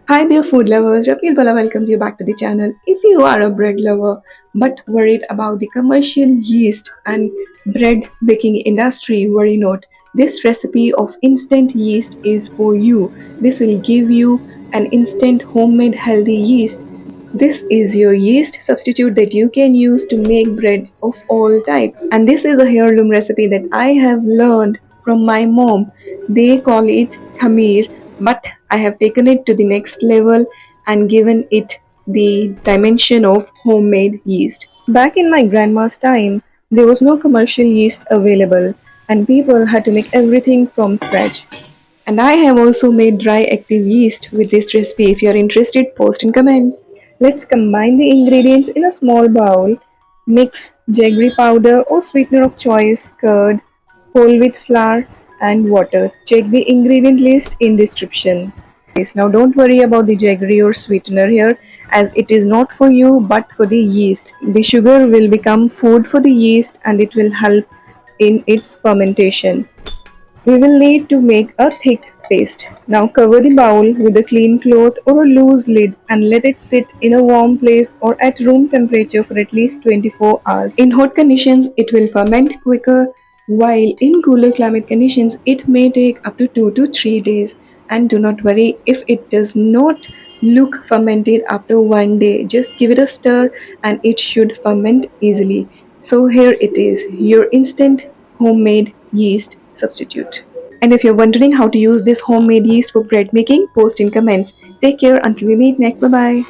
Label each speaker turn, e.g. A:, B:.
A: Hi there, food lovers. Bhalla welcomes you back to the channel. If you are a bread lover but worried about the commercial yeast and bread baking industry, worry not. This recipe of instant yeast is for you. This will give you an instant homemade healthy yeast. This is your yeast substitute that you can use to make breads of all types. And this is a heirloom recipe that I have learned from my mom. They call it khamir, but I have taken it to the next level and given it the dimension of homemade yeast. Back in my grandma's time, there was no commercial yeast available, and people had to make everything from scratch. And I have also made dry active yeast with this recipe. If you are interested, post in comments. Let's combine the ingredients in a small bowl. Mix jaggery powder or sweetener of choice, curd, whole wheat flour and water. Check the ingredient list in description. Now don't worry about the jaggery or sweetener here, as it is not for you but for the yeast. The sugar will become food for the yeast and it will help in its fermentation. We will need to make a thick paste. Now cover the bowl with a clean cloth or a loose lid and let it sit in a warm place or at room temperature for at least 24 hours. In hot conditions, it will ferment quicker, while in cooler climate conditions, it may take up to 2 to 3 days. And do not worry if it does not look fermented after 1 day. Just give it a stir and it should ferment easily. So here it is, your instant homemade yeast substitute. And if you're wondering how to use this homemade yeast for bread making, post in comments. Take care until we meet next. Bye bye.